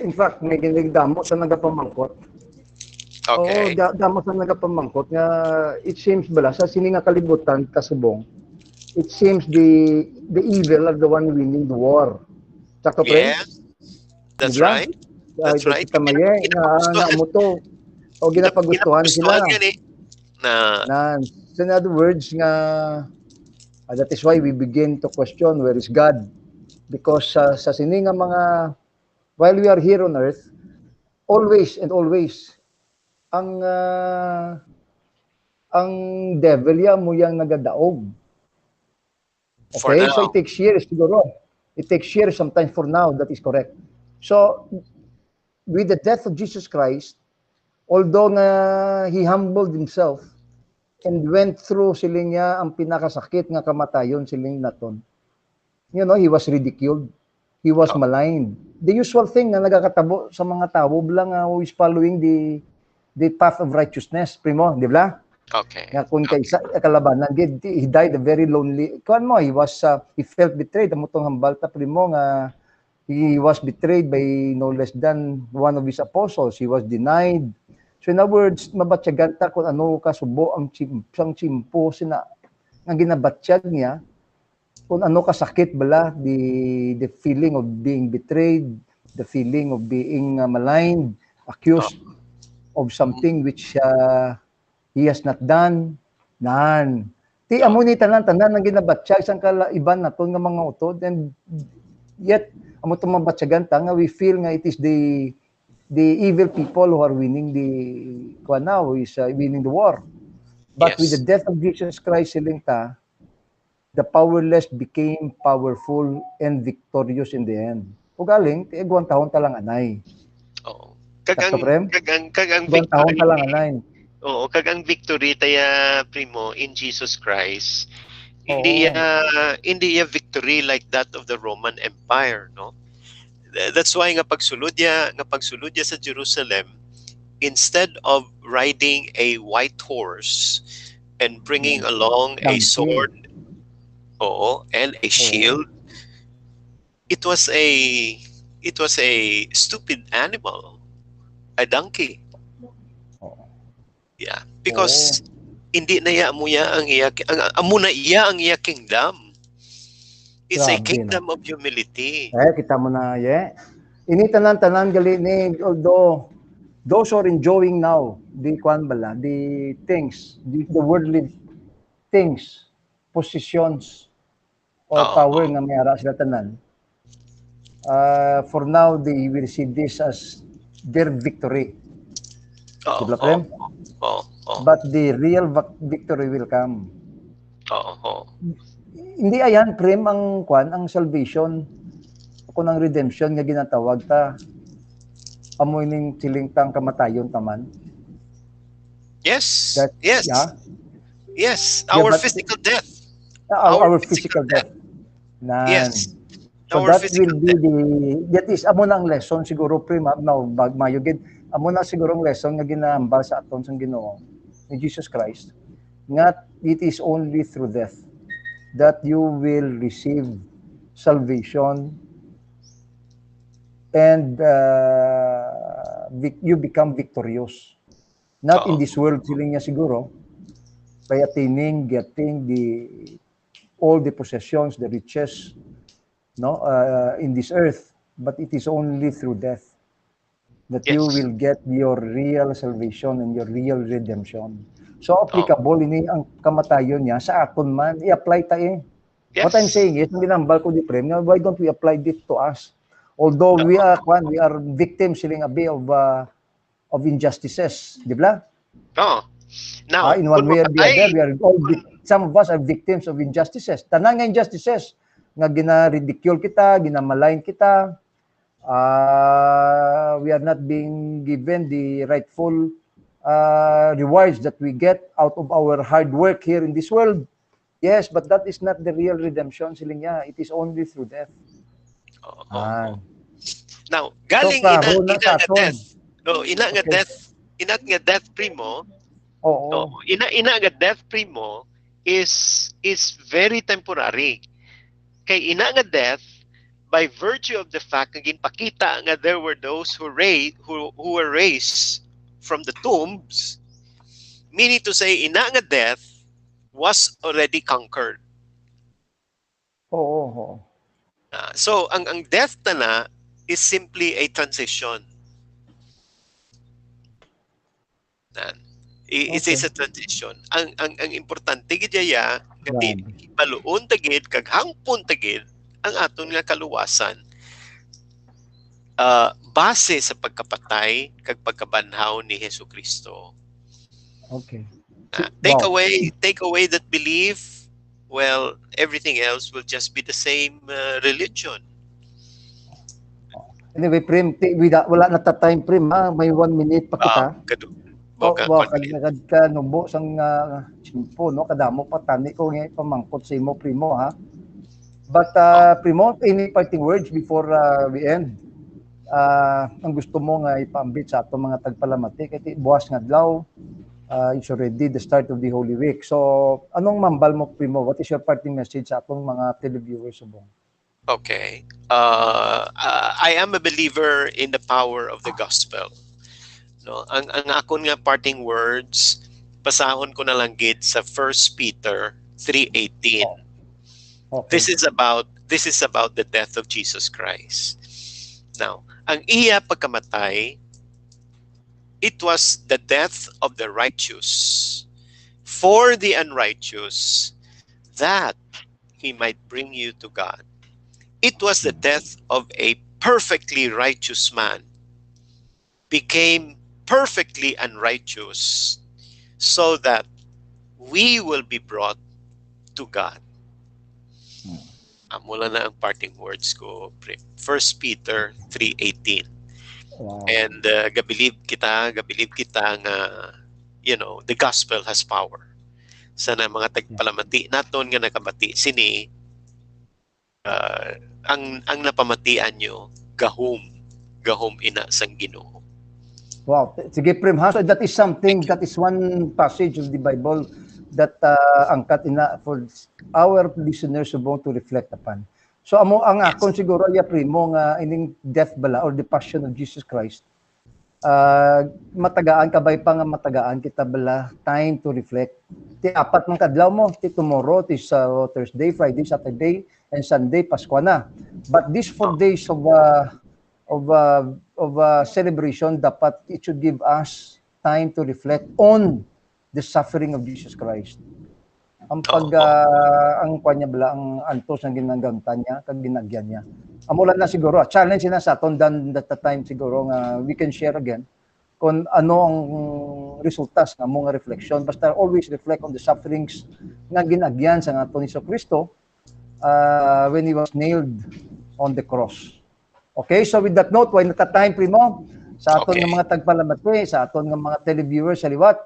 in fact, may ginigdamo sa nagapamangkot.
Okay.
Oo, damo sa nagapamangkot nga it seems bala sa sini nga kalibutan kasubong. It seems the evil are the one winning the war. Sakto pre?
Yes. That's
Diba?
right. That's right.
Kita maye na amuto o ginapagustuhan sila. So in other words nga that is why we begin to question where is God, because sa sini nga mga while we are here on earth, always and always ang devil ya mo yang nagadaog. Okay, so it takes years siguro. It takes years sometimes for now, that is correct. So with the death of Jesus Christ, although he humbled himself and went through siling niya ang pinakasakit nga kamatayon siling naton. You know, he was ridiculed. He was maligned. The usual thing na nagakatabo sa mga tao bilang who is following the path of righteousness, Primo, di ba?
Okay.
Nga kung kaysa kalabanan, he died a very lonely. Kuan mo, he felt betrayed. Amutong hambalta, Primo, nga he was betrayed by no less than one of his apostles. He was denied. So in other words, mabatyagan ta kung ano kasubo ang chimpo sina nga ginabatsyag niya, kung ano kasakit bala, the feeling of being betrayed, the feeling of being maligned, accused of something which he has not done. Ti amo ni tanan ng ginabatsyag sang iban naton nga mga utod, and yet amo to mabatyagan ta nga we feel nga it is the evil people who are winning winning the war. But with the death of Jesus Christ siling ta, the powerless became powerful and victorious in the end. Ugaling ti egwan taon ta lang anay.
Oo. Kagang victory. Oo, kagang victory taya, Primo, in Jesus Christ. Hindi ya victory like that of the Roman Empire, no? That's why nga pagsulod ya sa Jerusalem, instead of riding a white horse and bringing along a sword, and a shield, it was a stupid animal, a donkey. Yeah, because hindi na iya ang iya kingdom. It's a kingdom of humility.
Kita mo na, ini tanan gali ni, although those who are enjoying now the things, the worldly things, positions or power nga may ara sila tanan, for now they will see this as their victory. But the real victory will come. Hindi ayan, Prem, ang salvation, kung ang redemption nga ginatawag ta, amoy ning silingtang kamatayon taman.
Yes.
Our
physical death.
Our physical death.
Yes.
So that will be that is amo na ang lesson siguro, Prem, now mayugid amo na siguro ang lesson nga ginahambal sa aton sang Ginoo ni Jesus Christ, nga it is only through death that you will receive salvation and you become victorious. Not in this world siling niya siguro, by getting all the possessions, the riches, in this earth, but it is only through death that you will get your real salvation and your real redemption. So applicable ini ang kamatayon niya sa aton man, i-apply ta What I'm saying is, ginambal ko di Prem, why don't we apply this to us? Although we are victims siling abi of of injustices, di ba?
Oh. Now,
In one
kung
way or the other,
mapatay,
we are all some of us are victims of injustices. Tanan nga injustices nga gina-ridicule kita, ginamalain kita. We are not being given the rightful rewards that we get out of our hard work here in this world. Yes, but that is not the real redemption, siling niya. It is only through death.
Now, galing
So, klaro
ina
na sa
nga
aton.
death. No, ina nga death primo.
Oo.
Ina nga death primo is very temporary. Kay ina nga death, by virtue of the fact nga ginpakita nga there were those who were raised from the tombs, meaning to say ina nga death was already conquered.
Oo.
So ang death na is simply a transition. It is a transition. Ang importante gid ya nga paluon tagid kag hangpon tagid ang aton nga kaluwasan base sa pagkapatay kag pagkabanhaw ni Hesukristo.
Okay.
Take away that belief, well, everything else will just be the same religion.
Anyway, Prim, wala na ta-time, Prim, ha? May 1 minute pa kita. Kagad ka nubo sang simpo, no? Kadamo pa tani ko nga pamangkot sa imo, Primo, ha? But, Primo, any parting words before we end? Ang gusto mo nga ipaambit sa ato mga tagpalamati, kaya buwas nga adlaw, it's already the start of the Holy Week. So, anong mambal mo, Primo? What is your parting message sa atong mga televiewers subong?
Okay. I am a believer in the power of the gospel. No, ang akon nga parting words, pasahon ko na lang gid sa 1 Peter 3:18. Okay. This is about the death of Jesus Christ. Now, ang iya pagkamatay, it was the death of the righteous for the unrighteous, that he might bring you to God. It was the death of a perfectly righteous man, became perfectly unrighteous, so that we will be brought to God. Mula na ang parting words ko, 1 Peter 3:18. Wow. And gabilib kita nga, the gospel has power. Sana mga tagpalamati naton nga nakabati sini, ang napamatian nyo, gahom ina sang Ginoo.
Wow, sige Prim, ha? So that is something, that is one passage of the Bible that angkat ina for our listeners subong to reflect upon. So ang akon siguro ya Primo nga ining death bala or the passion of Jesus Christ, matagaan kabay pa nga matagaan kita bala time to reflect. Ti apat man kadlaw mo, ti tomorrow, ti Thursday, Friday, Saturday, and Sunday Pasko na. But these 4 days of celebration, dapat it should give us time to reflect on the suffering of Jesus Christ. Ang ang kanya bala ang antos ng ginanggamtan niya, kag ginagyan niya. Amula na siguro, challenge na sa aton dan that time siguro nga we can share again kung ano ang resultas ng mga reflection. Basta always reflect on the sufferings nga ginagyan sa aton ni Kristo when he was nailed on the cross. Okay, so with that note, why nata-time Primo sa aton nga mga tagpalamati, sa aton nga mga televiewers sa liwat,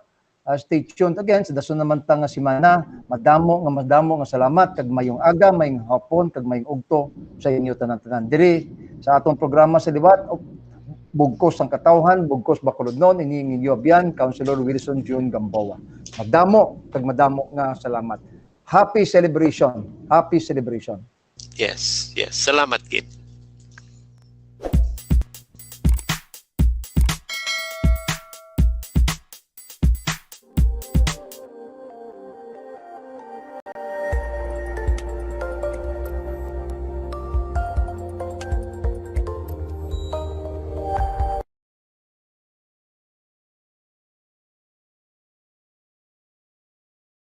stay tuned again sa dason naman ta nga semana. Madamo nga salamat kag mayong aga, mayong hapon, kag mayong ugto sa inyo tanan-tanan diri sa atong programa sa liwat. BUGKOS ang katawhan, BUGKOS BACOLODNON, iniingin niyo abyan, Councilor Wilson June Gamboa. Madamo nga salamat. Happy celebration. Happy celebration.
Yes. Salamat, Kid.